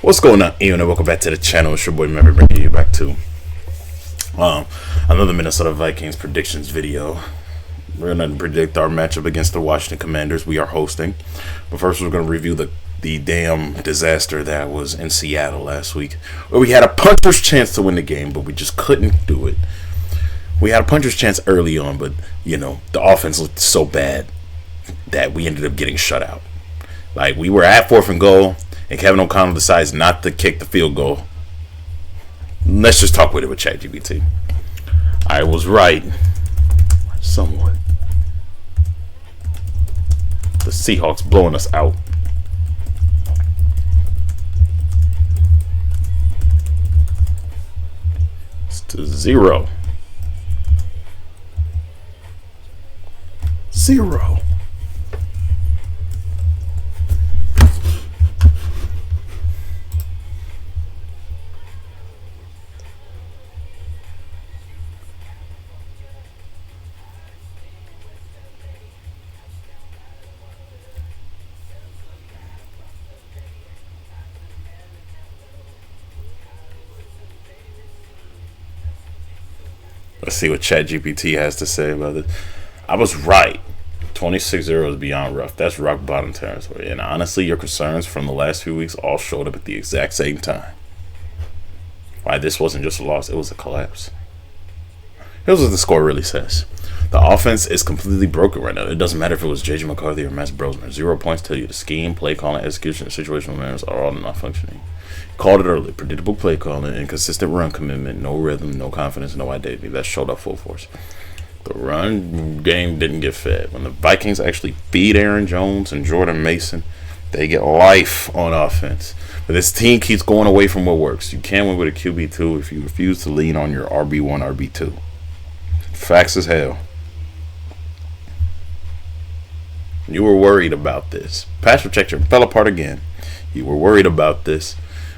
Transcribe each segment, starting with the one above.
What's going on, Ian? And welcome back to the channel. It's your boy Member, bringing you back to another Minnesota Vikings predictions video. We're gonna predict our matchup against the Washington Commanders. We are hosting, but first we're gonna review the damn disaster that was in Seattle last week, where we had a puncher's chance to win the game, but we just couldn't do it. We had a puncher's chance early on, but the offense looked so bad that we ended up getting shut out. Like, we were at 4th and goal, and Kevin O'Connell decides not to kick the field goal. Let's just talk with ChatGPT. I was right. Somewhat. The Seahawks blowing us out. It's to 0. Let's see what ChatGPT has to say about it. I was right. 26-0 is beyond rough. That's rock bottom territory. And honestly, your concerns from the last few weeks all showed up at the exact same time. Why this wasn't just a loss, it was a collapse. Here's what the score really says. The offense is completely broken right now. It doesn't matter if it was J.J. McCarthy or Matt Brosman. 0 points tell you the scheme, play calling, execution, and situational awareness are all not functioning. Called it early. Predictable play calling, inconsistent run commitment, no rhythm, no confidence, no identity. That showed up full force. The run game didn't get fed. When the Vikings actually feed Aaron Jones and Jordan Mason, they get life on offense. But this team keeps going away from what works. You can't win with a QB2 if you refuse to lean on your RB1, RB2. Facts as hell. You were worried about this. Pass protection fell apart again. You were worried about this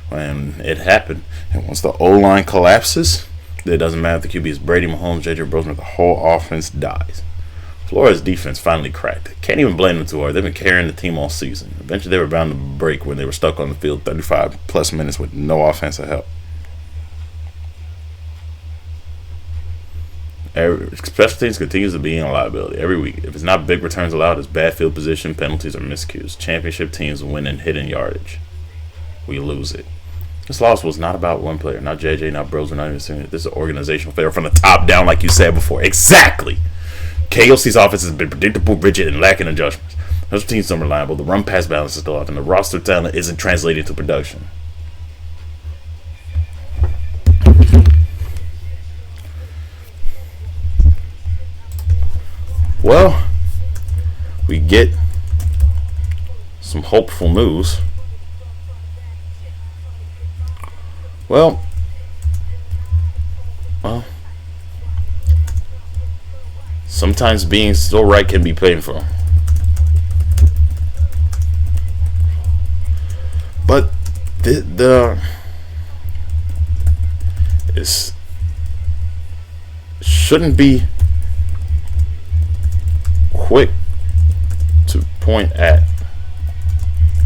when it happened. And once the O-line collapses, it doesn't matter if the QB is Brady, Mahomes, J.J. Brosman, the whole offense dies. Flores' defense finally cracked. Can't even blame them too hard. They've been carrying the team all season. Eventually they were bound to break when they were stuck on the field 35 plus minutes with no offensive help. Special teams continues to be a liability every week. If it's not big returns allowed, it's bad field position, penalties, or miscues. Championship teams win in hidden yardage. We lose it. This loss was not about one player, not JJ, not Brosman, not even Singer. This is an organizational failure from the top down, like you said before. Exactly. KOC's offense has been predictable, rigid, and lacking adjustments. Those teams are reliable. The run-pass balance is still off, and the roster talent isn't translated to production. Well, we get some hopeful news. Well, sometimes being still right can be painful. But it shouldn't be quick to point at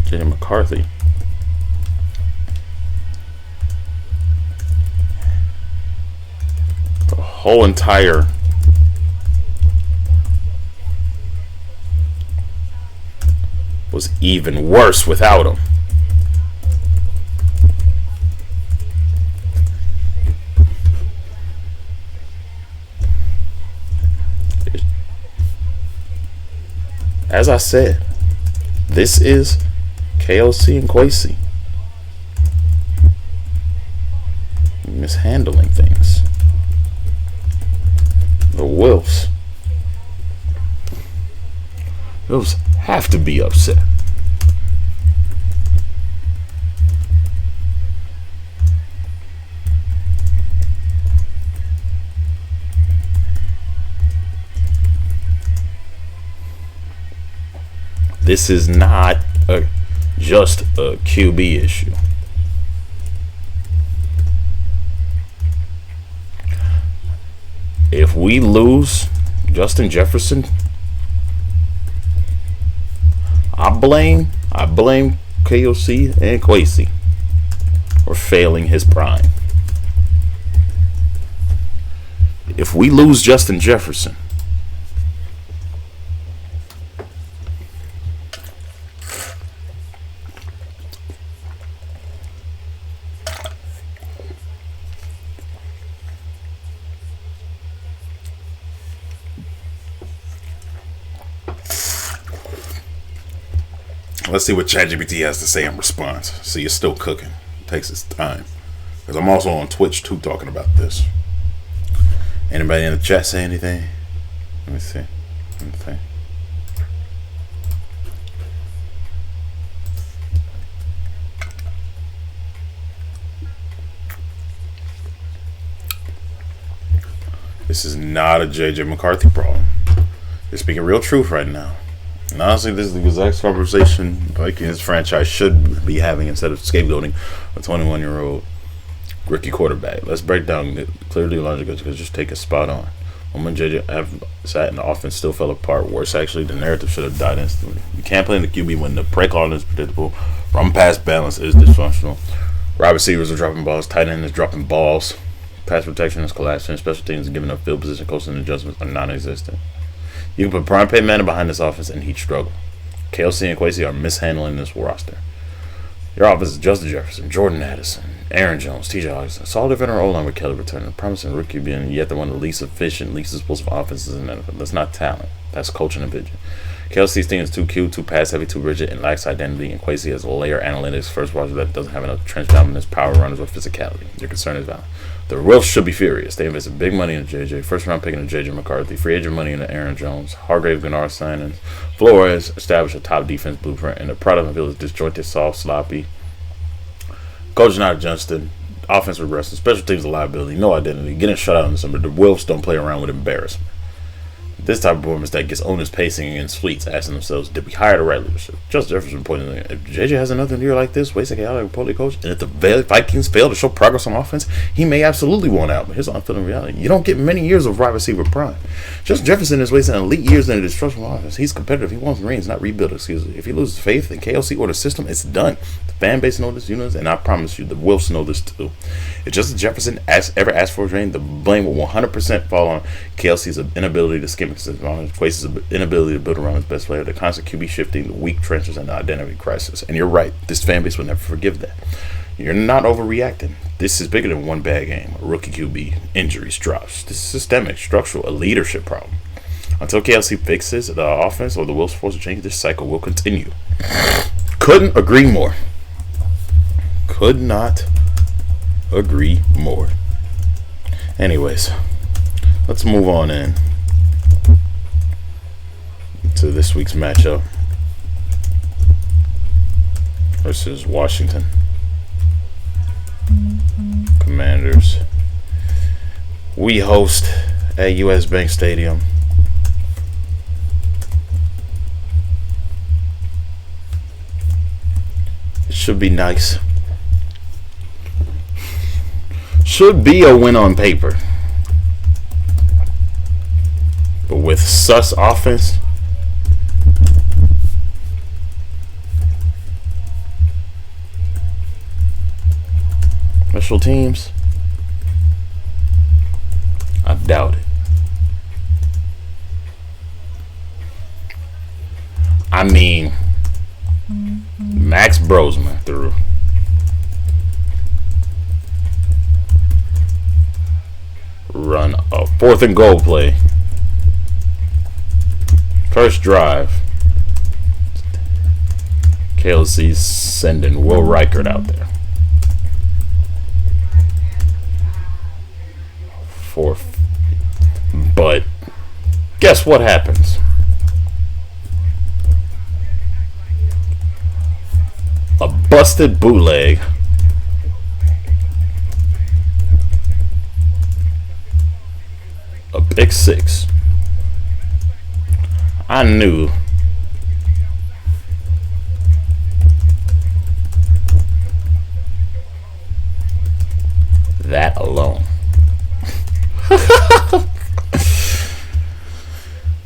J.J. McCarthy. The whole entire was even worse without him. As I said, this is KOC and Kwesi mishandling things. The Wolves have to be upset. This is not just a QB issue. If we lose Justin Jefferson, I blame KOC and Kwesi. or failing his prime. If we lose Justin Jefferson, let's see what ChatGPT has to say in response. See, it's still cooking. It takes its time. Because I'm also on Twitch too talking about this. Anybody in the chat say anything? Let me see. This is not a JJ McCarthy problem. They're speaking real truth right now. And honestly, this is the exact conversation Vikings franchise should be having instead of scapegoating a 21-year-old rookie quarterback. Let's break down clearly logic because just take a spot on. When JJ have sat in the offense still fell apart. Worse, actually, the narrative should have died instantly. You can't play in the QB when the play calling is predictable, run pass balance is dysfunctional, wide receivers are dropping balls, tight end is dropping balls, pass protection is collapsing, special teams giving up field position coaching adjustments are non-existent. You can put prime pay man behind this offense and he'd struggle. KLC and Kwesi are mishandling this roster. Your offense is Justin Jefferson, Jordan Addison, Aaron Jones, T.J. Hawkinson, solid veteran O-line with Kelly returning, a promising rookie being yet the one of the least efficient, least explosive offenses in the NFL. That's not talent. That's coaching and vision. KLC's team is too cute, too pass-heavy, too rigid, and lacks identity, and Kwesi has layer analytics, first watcher that doesn't have enough trench dominance, power runners, or physicality. Your concern is valid. The Wolves should be furious. They invested big money in JJ, first-round pick in JJ McCarthy, free agent money into Aaron Jones, Hargrave Gennard signings, Flores established a top defense blueprint, and the product of it is disjointed, soft, sloppy. Coach not adjusted, offense regressing, special teams a liability, no identity, getting shut out in December. The Wolves don't play around with embarrassment. This type of performance that gets owners pacing against fleets, asking themselves, did we hire the right leadership? Justin Jefferson pointed out, if JJ has another year like this, wasting out like a poorly coach, and if the Vikings fail to show progress on offense, he may absolutely want out. But here's the unfilling reality. You don't get many years of wide receiver prime. Justin Jefferson is wasting elite years in a destructive offense. He's competitive. He wants rings, not rebuild, excuse me. If he loses faith in KLC or the system, it's done. The fan base knows this, you know this, and I promise you, the Wolves know this too. If Justin Jefferson ever asked for a ring, the blame will 100% fall on KLC's inability to scheme consistent, Kwesi's inability to build around his best player, the constant QB shifting, the weak trenches, and the identity crisis. And you're right, this fan base will never forgive that. You're not overreacting. This is bigger than one bad game, a rookie QB, injuries, drops. This is systemic, structural, a leadership problem. Until KLC fixes the offense or the Wolves force to change, this cycle will continue. Couldn't agree more. Could not agree more. Anyways, let's move on in to this week's matchup versus Washington Commanders. We host at US Bank Stadium. It should be nice. Should be a win on paper. But with sus offense, special teams, I doubt it. I mean, Max Brosman threw run a 4th and goal play. First drive. KLC's sending Will Reichert out there. 4th. But guess what happens? A busted bootleg. A pick 6. I knew that alone.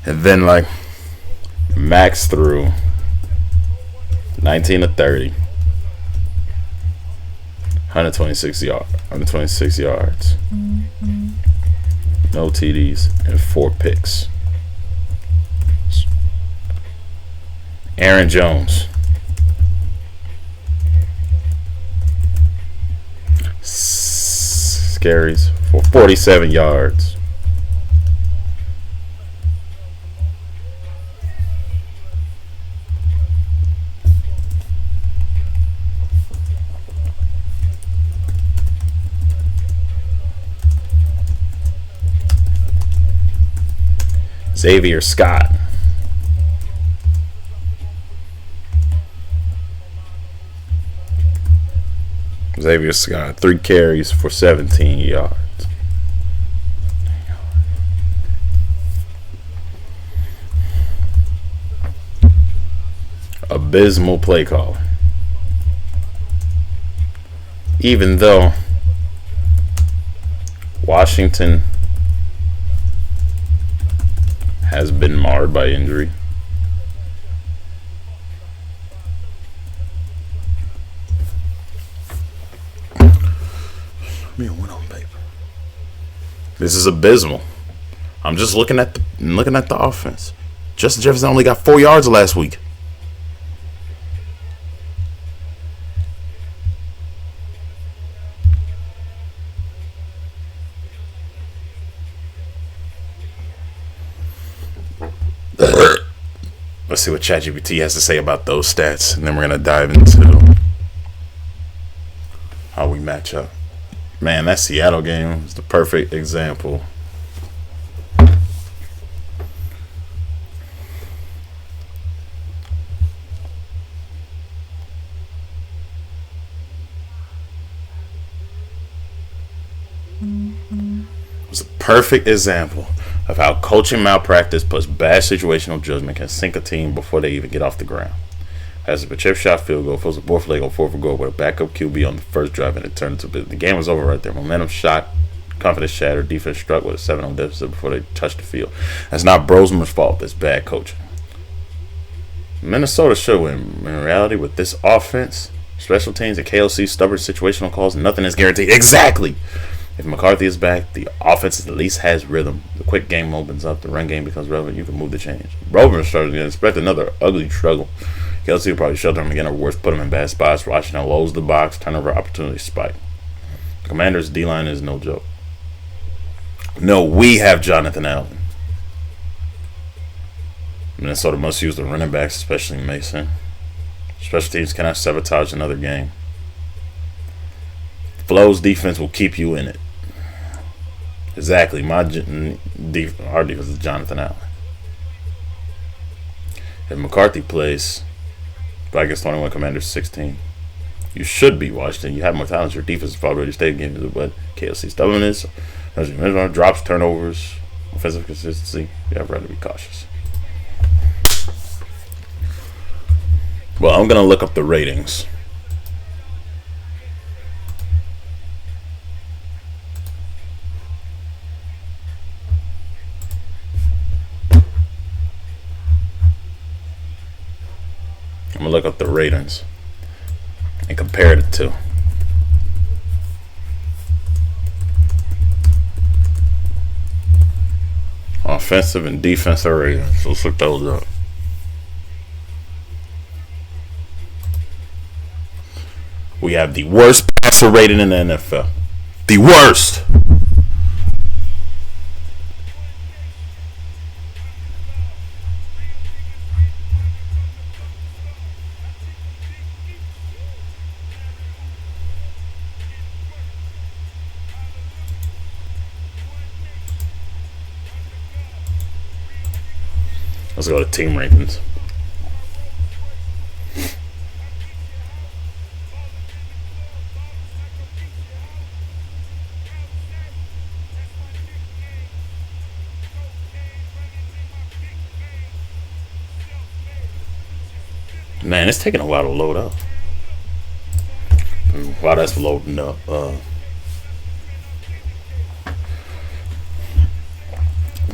And then, like, Max threw 19 to 30. 126 yards, no TDs, and 4 picks. Aaron Jones, carries for 47 yards. Xavier Scott, Xavier Scott, 3 carries for 17 yards. Abysmal play caller. Even though Washington has been marred by injury, this is abysmal. I'm just looking at the offense. Justin Jefferson only got 4 yards last week. Let's see what ChatGPT has to say about those stats, and then we're gonna dive into how we match up. Man, that Seattle game is the perfect example. It was a perfect example of how coaching malpractice plus bad situational judgment can sink a team before they even get off the ground. As a chip shot field goal, forced a fourth leg on 4th and goal with a backup QB on the first drive, and it turned into the game was over right there. Momentum shot, confidence shattered, defense struck with a 7-0 deficit before they touched the field. That's not Brosman's fault. That's bad coaching. Minnesota should win. In reality, with this offense, special teams, and KOC stubborn situational calls, nothing is guaranteed. Exactly. If McCarthy is back, the offense at least has rhythm. The quick game opens up. The run game becomes relevant. You can move the chains. Rover struggles again. Expect another ugly struggle. Kelsey will probably shelter him again or worse, put him in bad spots. Washington loads the box. Turnover opportunity spike. The Commanders' D-line is no joke. No, we have Jonathan Allen. Minnesota must use the running backs, especially Mason. Special teams cannot sabotage another game. Flo's defense will keep you in it. Exactly. Our defense is Jonathan Allen. If McCarthy plays, Vikings 21, Commanders 16. You should be Washington. You have more talent. Your defense has already stayed games, but KLC stubbornness, drops, turnovers, offensive consistency. You have right to be cautious. Well, I'm gonna look up the ratings. I'm going to look up the ratings and compare the two. Offensive and defensive ratings. So let's look those up. We have the worst passer rating in the NFL. The worst. Let's go to team rankings. Man, it's taking a while to load up. While that's loading up,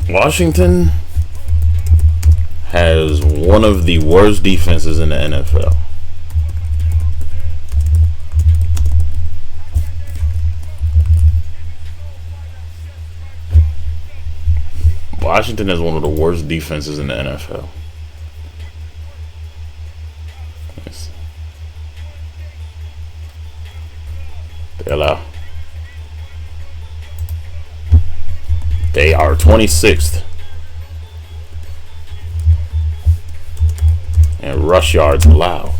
Washington has one of the worst defenses in the NFL. Washington is one of the worst defenses in the NFL. Yes. They are 26th and rush yards allowed.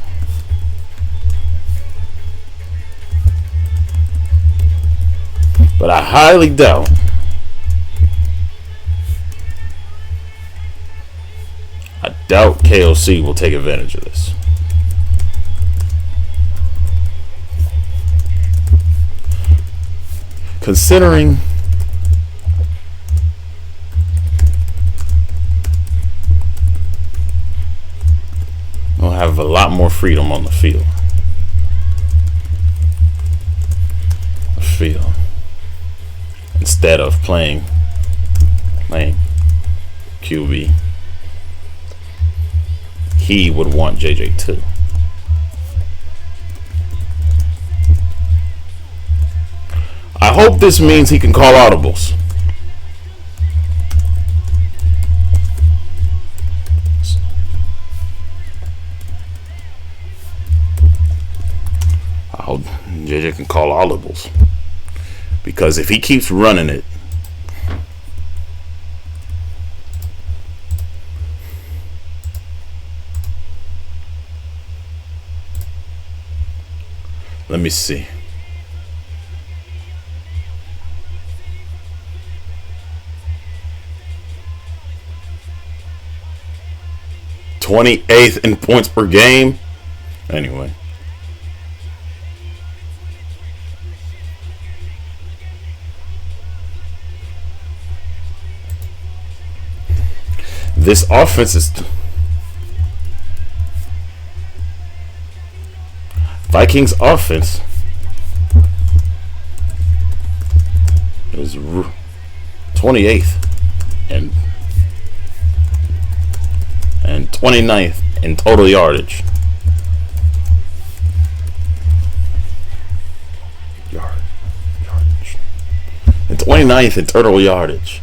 But I highly doubt KOC will take advantage of this. Considering we'll have a lot more freedom on the field. Instead of playing QB, he would want JJ too. I hope this means he can call audibles. I hope JJ can call audibles. Because if he keeps running it, let me see. '28th in points per game. Anyway. This offense is Vikings offense is 28th and 29th in total yardage. Yardage. And 29th in total yardage.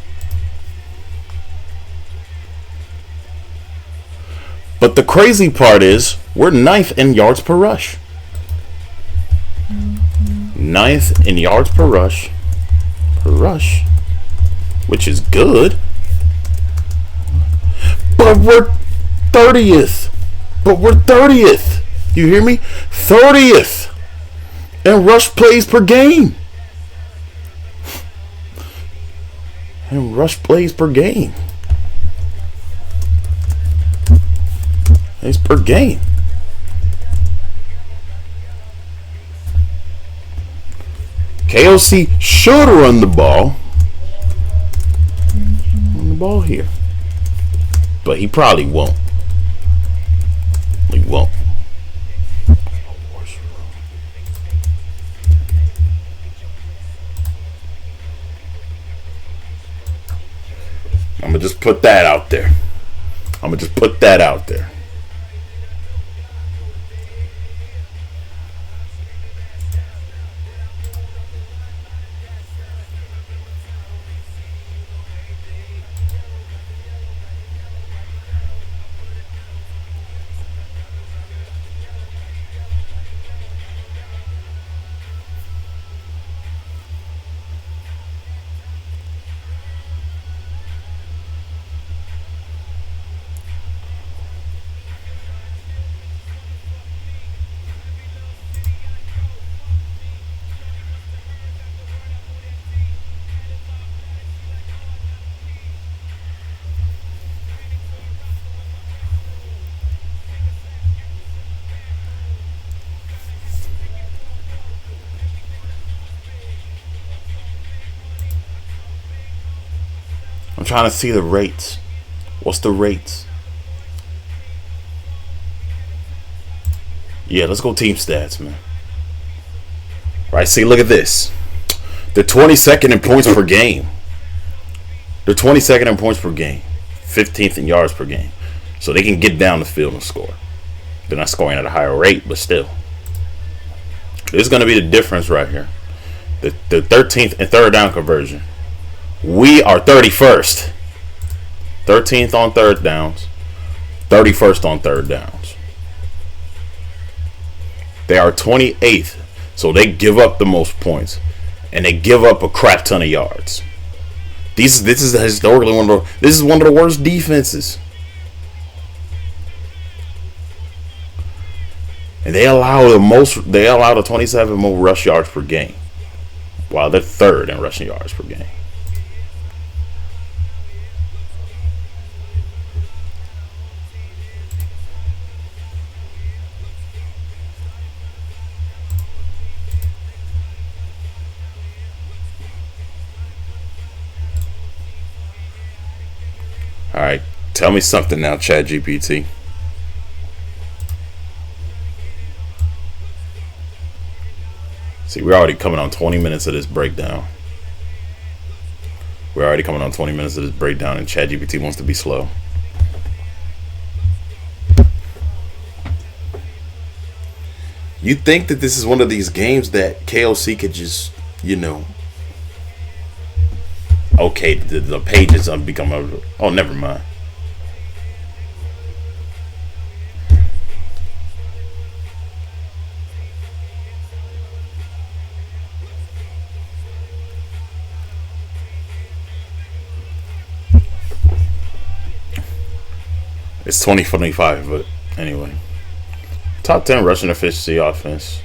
But the crazy part is we're 9th in yards per rush. 9th in yards per rush, which is good. But we're 30th. You hear me? 30th in rush plays per game. It's per game. KOC should run the ball. Here. But he probably won't. I'm going to just put that out there. I'm trying to see the rates. What's the rates? Yeah, let's go team stats, man. Right, see, look at this. They're 22nd in points per game. 15th in yards per game. So they can get down the field and score. They're not scoring at a higher rate, but still. This is going to be the difference right here. The 13th and third down conversion. We are 31st. 13th on third downs, 31st on third downs. They are 28th, so they give up the most points, and they give up a crap ton of yards. This is historically one of the worst defenses. And they allow the 27 more rush yards per game, while they're third in rushing yards per game. All right, tell me something now, ChatGPT. See, we're already coming on 20 minutes of this breakdown. And ChatGPT wants to be slow. You think that this is one of these games that KOC could just, okay, the pages become oh, never mind. It's 2025, but anyway. Top 10 rushing efficiency offense.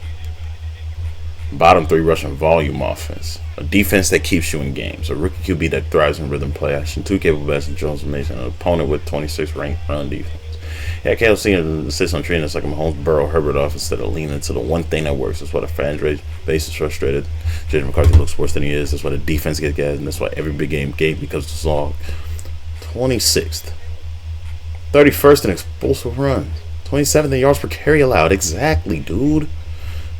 Bottom 3 rushing volume offense. A defense that keeps you in games. A rookie QB that thrives in rhythm play action. 2 capable backs in Jones and Mason. An opponent with 26 ranked run defense. Yeah, KLC insists on treating us like a Mahomes Burrow Herbert offense instead of leaning into the one thing that works. That's why the fan base is frustrated. J.J. McCarthy looks worse than he is. That's why the defense gets gas, and that's why every big game becomes the song. 26th. 31st in explosive runs. 27th in yards per carry allowed. Exactly, dude.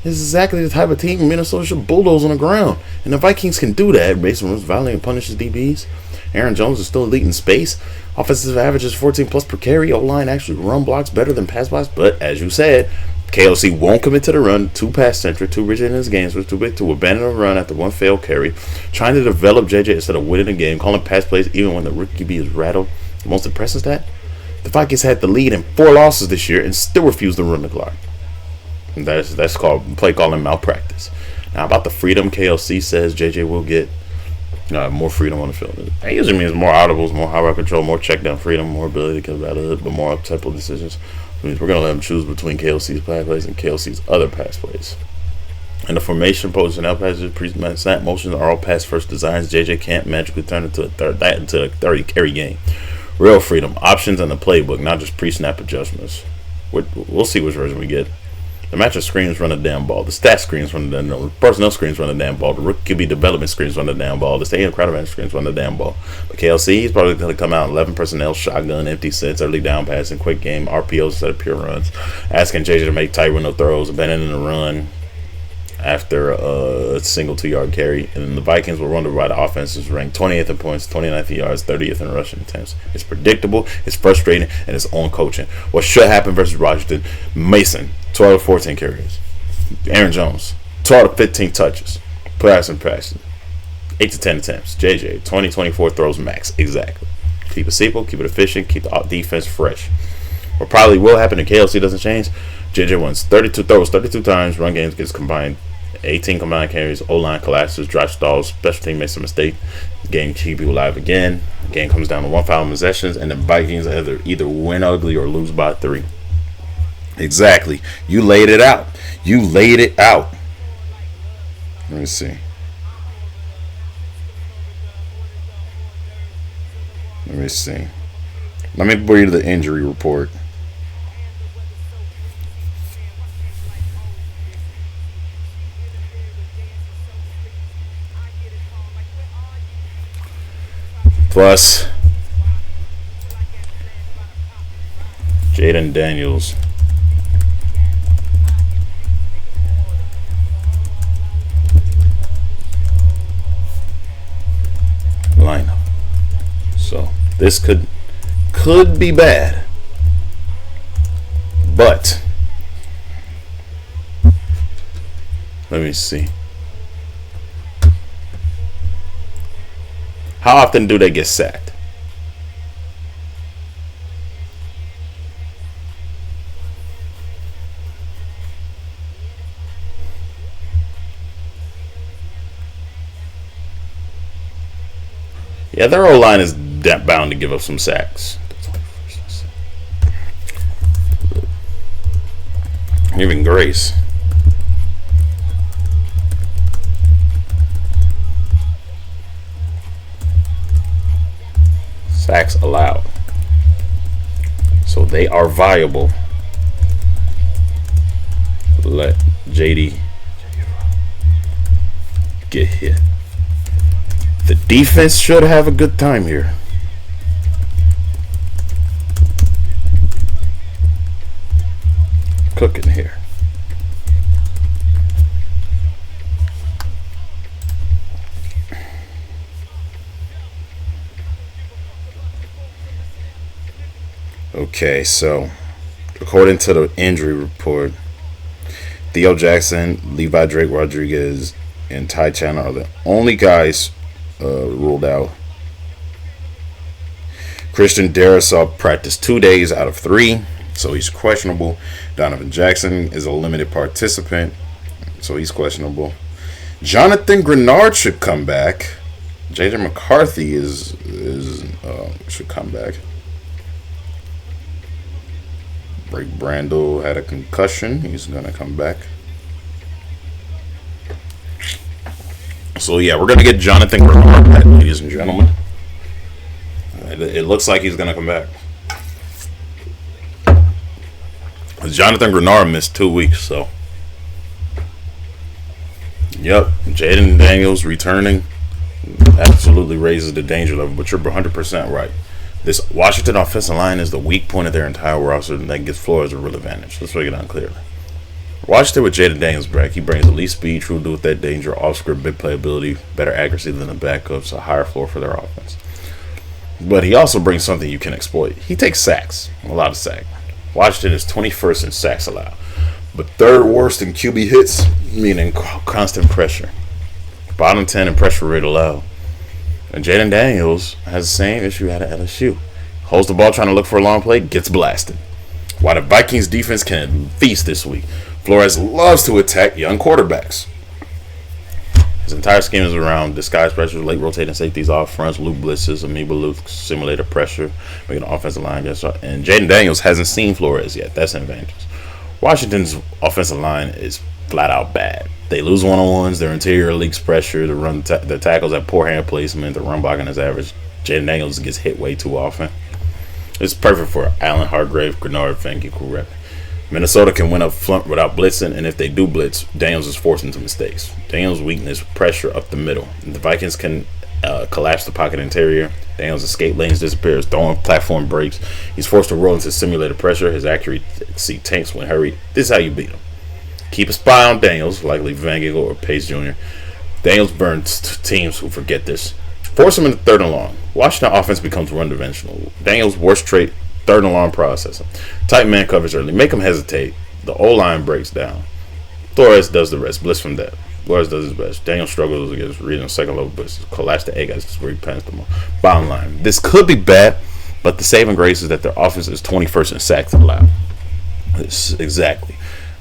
This is exactly the type of team Minnesota should bulldoze on the ground. And the Vikings can do that. Mason runs violently and punishes DBs. Aaron Jones is still elite in space. Offensive average is 14 plus per carry. O-line actually run blocks better than pass blocks. But as you said, KLC won't commit to the run. Too pass centric. Too rigid in his games. Was too big to abandon the run after one failed carry. Trying to develop JJ instead of winning the game. Calling pass plays even when the rookie QB is rattled. The most impressive stat? The Vikings had the lead in 4 losses this year and still refused to run the clock. And that's called play calling malpractice. Now about the freedom, KLC says JJ will get more freedom on the field. That usually means more audibles, more high route control, more check down freedom, more ability to get out of it, but more up-tempo decisions. It means we're going to let him choose between KLC's pass plays and KLC's other pass plays. And the formation, personnel passes, snap motions are all pass-first designs. JJ can't magically turn into a 30 carry game. Real freedom, options, and the playbook, not just pre-snap adjustments. We'll see which version we get. The matchup screens run the damn ball. The stat screens run the damn ball. The personnel screens run the damn ball. The rookie QB development screens run the damn ball. The stadium crowd advantage screens run the damn ball. But KLC, he's probably going to come out 11 personnel, shotgun, empty sets, early down passing, quick game, RPOs instead of pure runs. Asking JJ to make tight window throws, abandoning the run after a single 2-yard carry. And then the Vikings will wonder why the offense is ranked 20th in points, 29th in yards, 30th in rushing attempts. It's predictable, it's frustrating, and it's on coaching. What should happen versus Washington? Mason, 12 to 14 carries. Aaron Jones, 12 to 15 touches. Pass and passing. 8 to 10 attempts. JJ, 20-24 throws max. Exactly. Keep it simple, keep it efficient, keep the defense fresh. What probably will happen if KLC doesn't change, JJ wins 32 throws, 32 times. Run games gets combined 18 combined carries. O-line collapses, drive stalls, special team makes a mistake. Game keep you alive again. Game comes down to 1 foul possessions, and the Vikings either win ugly or lose by 3. Exactly. You laid it out. Let me see. Let me read the injury report. Plus, Jaden Daniels. Lineup. So this could be bad, but let me see. How often do they get sacked? Yeah, their O line is bound to give up some sacks. Even Grace. Sacks allowed. So they are viable. Let JD get hit. The defense should have a good time here. Cooking here. Okay, so according to the injury report, Theo Jackson, Levi Drake Rodriguez, and Ty Chandler are the only guys ruled out. Christian Darrisaw practiced 2 days out of 3, so he's questionable. Donovan Jackson is a limited participant, so he's questionable. Jonathan Grenard should come back. JJ McCarthy should come back. Blake Brandel had a concussion. He's going to come back. So, yeah, we're going to get Jonathan Grenard back, ladies and gentlemen. It looks like he's going to come back. Jonathan Grenard missed 2 weeks, so. Yep, Jaden Daniels returning absolutely raises the danger level, but you're 100% right. This Washington offensive line is the weak point of their entire roster, and that gives Flores a real advantage. Let's break it down clearly. Washington with Jaden Daniels back, he brings elite speed, true to with that danger, off-script, big playability, better accuracy than the backups, a higher floor for their offense. But he also brings something you can exploit. He takes sacks, a lot of sacks. Washington is 21st in sacks allowed, but 3rd worst in QB hits, meaning constant pressure. Bottom 10 in pressure rate allowed. And Jaden Daniels has the same issue at LSU. Holds the ball trying to look for a long play, gets blasted. While the Vikings defense can feast this week, Flores loves to attack young quarterbacks. His entire scheme is around disguise pressure, late rotating safeties off fronts, loop blitzes, amoeba loop simulator pressure, making the offensive line get started. And Jaden Daniels hasn't seen Flores yet. That's an advantage. Washington's offensive line is flat out bad. They lose one-on-ones. Their interior leaks pressure. The tackles have poor hand placement. The run blocking is average. Jaden Daniels gets hit way too often. It's perfect for Allen Hargrave, Grenard, Vanke, rep. Minnesota can win up front without blitzing, and if they do blitz, Daniels is forced into mistakes. Daniels' weakness, pressure up the middle. The Vikings can collapse the pocket interior. Daniels' escape lanes disappears, throwing platform breaks. He's forced to roll into simulated pressure. His accuracy tanks when hurried. This is how you beat him. Keep a spy on Daniels, likely Van Gogh or Pace Jr. Daniels burns teams who forget this. Force him into 3rd and long. Washington offense becomes one-dimensional. Daniels' worst trait, 3rd and long processing. Tight man coverage early. Make him hesitate. The O-line breaks down. Flores does the rest. Blitz from depth. Flores does his best. Daniel struggles against reading second level blitzes. Collapse the A guys. This is where he pans them all. Bottom line. This could be bad, but the saving grace is that their offense is 21st in sacks allowed. Exactly.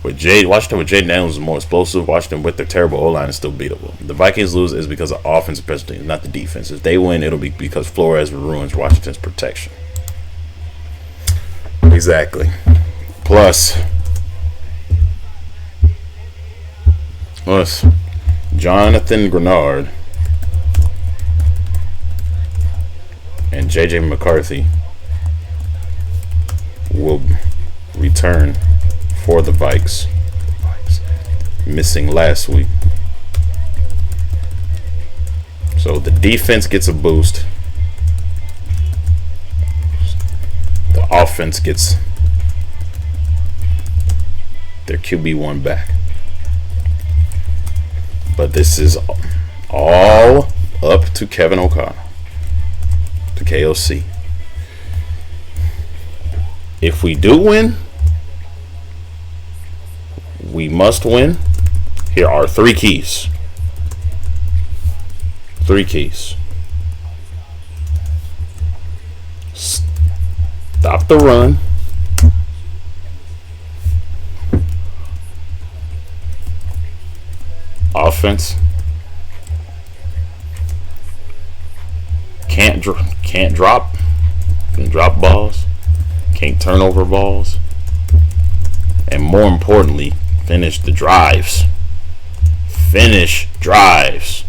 Washington with Jaden Daniels is more explosive. Washington with their terrible O-line is still beatable. The Vikings lose is because of offense, especially not the defense. If they win, it'll be because Flores ruins Washington's protection. Exactly. Plus, Jonathan Grenard and JJ McCarthy will return for the Vikes, missing last week. So the defense gets a boost. The offense gets their QB1 back. But this is all up to Kevin O'Connell, to KOC. If we do win, we must win. Here are 3 keys. 3 keys. Stop the run. Offense can't drop, can drop balls, can't turn over balls, and more importantly, finish the drives. Finish drives.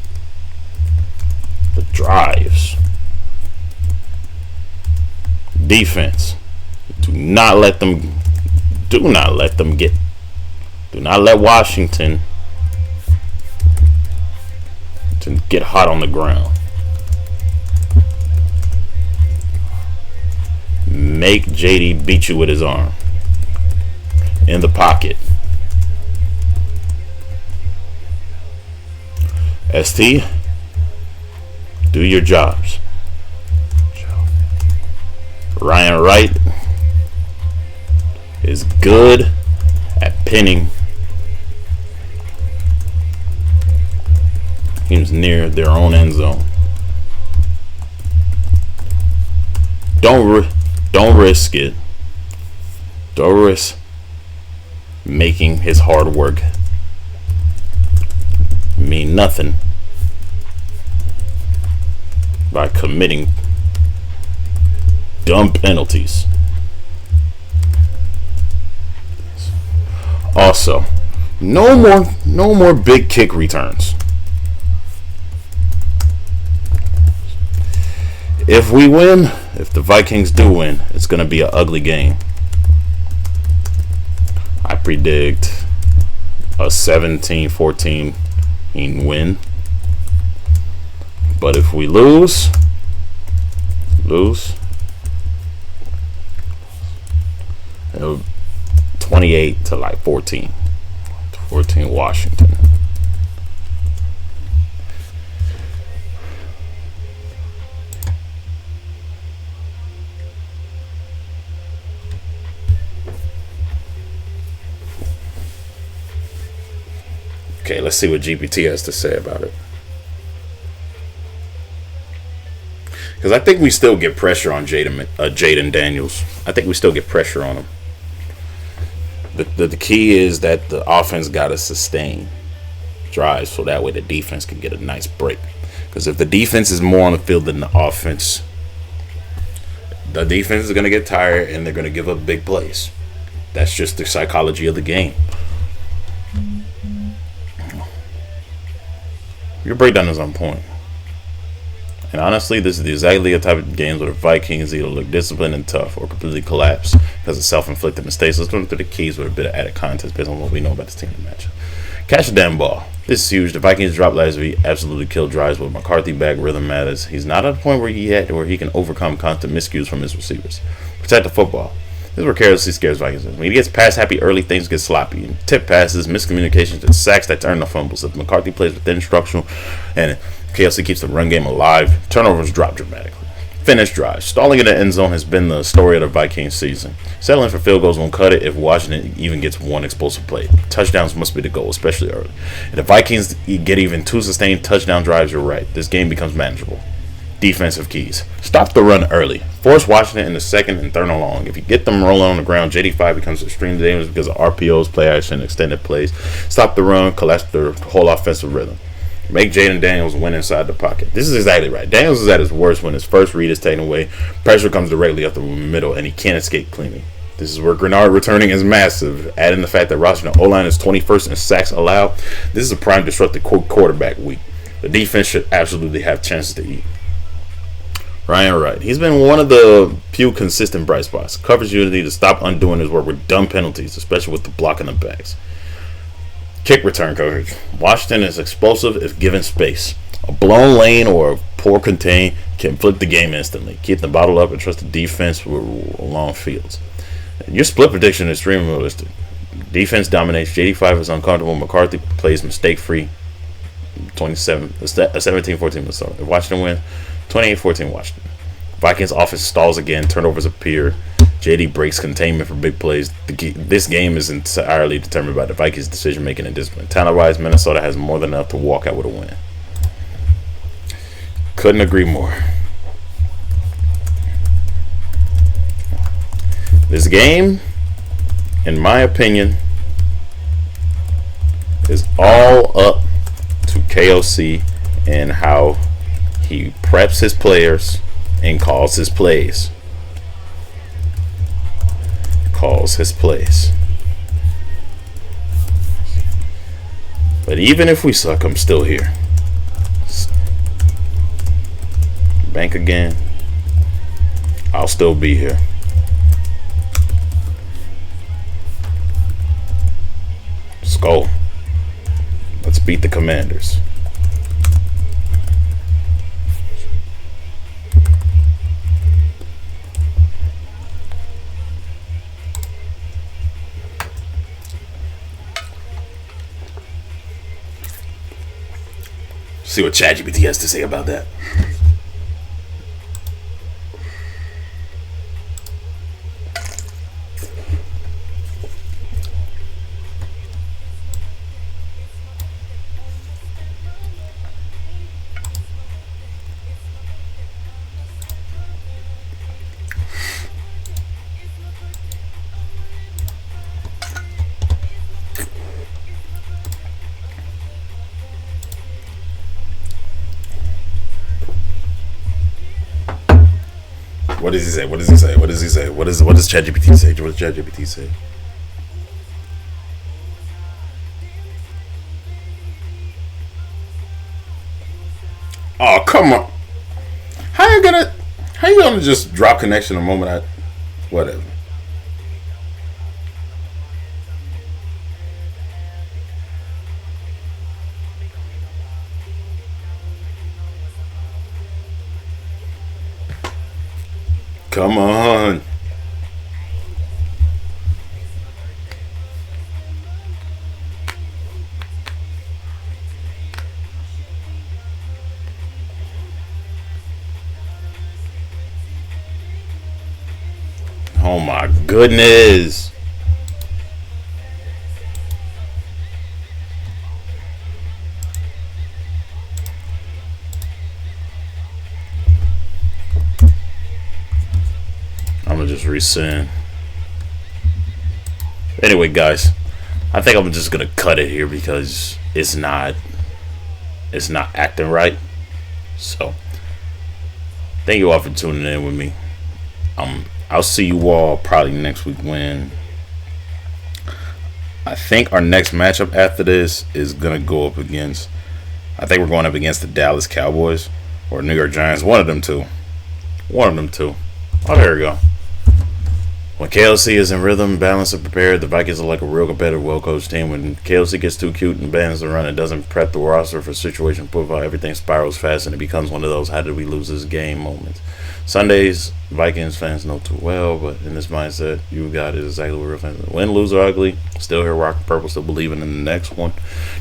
The drives. Defense. Do not let Washington to get hot on the ground. Make JD beat you with his arm in the pocket. ST, do your jobs. Ryan Wright is good at pinning teams near their own end zone. Don't risk it. Don't risk making his hard work mean nothing by committing dumb penalties. Also, no more big kick returns. If we win, if the Vikings do win, it's going to be an ugly game. I predict a 17-14 win. But if we lose, 28 to like 14 Washington. Okay, let's see what GPT has to say about it. Because I think we still get pressure on Jaden Daniels. I think we still get pressure on him. The key is that the offense got to sustain drives so that way the defense can get a nice break. Because if the defense is more on the field than the defense is going to get tired and they're going to give up big plays. That's just the psychology of the game. Your breakdown is on point. And honestly, this is exactly the type of games where the Vikings either look disciplined and tough or completely collapse because of self-inflicted mistakes. Let's go through the keys with a bit of added context based on what we know about this team in the match. Catch the damn ball. This is huge. The Vikings dropped last week, absolutely killed drives with McCarthy back. Rhythm matters. He's not at a point where he can overcome constant miscues from his receivers. Protect the football. This is where carelessly scares Vikings. When he gets pass happy early, things get sloppy. Tip passes, miscommunications, and sacks that turn to fumbles. If McCarthy plays within structural and KLC keeps the run game alive, turnovers drop dramatically. Finish drives. Stalling in the end zone has been the story of the Vikings season. Settling for field goals won't cut it if Washington even gets one explosive play. Touchdowns must be the goal, especially early. If the Vikings get even 2 sustained touchdown drives, you're right. This game becomes manageable. Defensive keys. Stop the run early. Force Washington in the second and third and long. If you get them rolling on the ground, JD5 becomes extremely dangerous because of RPOs, play action, extended plays. Stop the run, collapse the whole offensive rhythm. Make Jaden Daniels win inside the pocket. This is exactly right. Daniels is at his worst when his first read is taken away. Pressure comes directly up the middle, and he can't escape cleanly. This is where Grenard returning is massive. Adding the fact that Washington O-line is 21st in sacks allowed, this is a prime disruptive quarterback week. The defense should absolutely have chances to eat. Ryan Wright. He's been one of the few consistent bright spots. Coverage unity to stop undoing his work with dumb penalties, especially with the blocking the backs. Kick return coverage. Washington is explosive if given space. A blown lane or a poor contain can flip the game instantly. Keep the bottle up and trust the defense with long fields. Your split prediction is extremely realistic. Defense dominates. JD5 is uncomfortable. McCarthy plays mistake-free. 17-14 Minnesota. If Washington wins, 28-14 Washington. Vikings offense stalls again. Turnovers appear. JD breaks containment for big plays. This game is entirely determined by the Vikings' decision-making and discipline. Talent-wise, Minnesota has more than enough to walk out with a win. Couldn't agree more. This game, in my opinion, is all up to KOC and how He preps his players and calls his plays. Calls his plays. But even if we suck, I'm still here. Bank again. I'll still be here. Let's go. Let's beat the Commanders. See what ChatGPT has to say about that. What does he say? What does he say? What does he say? What does ChatGPT say? What does ChatGPT say? Oh, come on. How you gonna just drop connection the moment I whatever. Come on. Oh my goodness. I'm gonna just resend. Anyway, guys, I think I'm just gonna cut it here because it's not acting right. So, thank you all for tuning in with me. I'll see you all probably next week when I think our next matchup after this is gonna go up against. I think we're going up against the Dallas Cowboys or New York Giants. One of them two. One of them two. Oh, there we go. When KLC is in rhythm, balanced, and prepared, the Vikings are like a real competitive, well-coached team. When KLC gets too cute and bans the run, it doesn't prep the roster for situation football. Everything spirals fast, and it becomes one of those "how did we lose this game" moments. Sundays, Vikings fans know too well, but in this mindset, you got it exactly what real fans. Win, lose, or ugly, still here, rocking purple, still believing in the next one.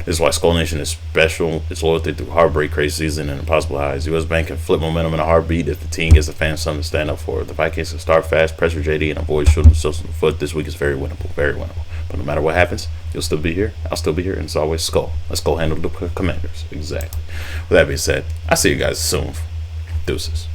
This is why Skull Nation is special. It's loyalty through heartbreak, crazy season, and impossible highs. U.S. Bank can flip momentum in a heartbeat if the team gets the fans something to stand up for. The Vikings can start fast, pressure JD, and avoid shooting themselves in the foot. This week is very winnable, very winnable. But no matter what happens, you'll still be here. I'll still be here, and it's always Skull. Let's go handle the Commanders. Exactly. With that being said, I'll see you guys soon. Deuces.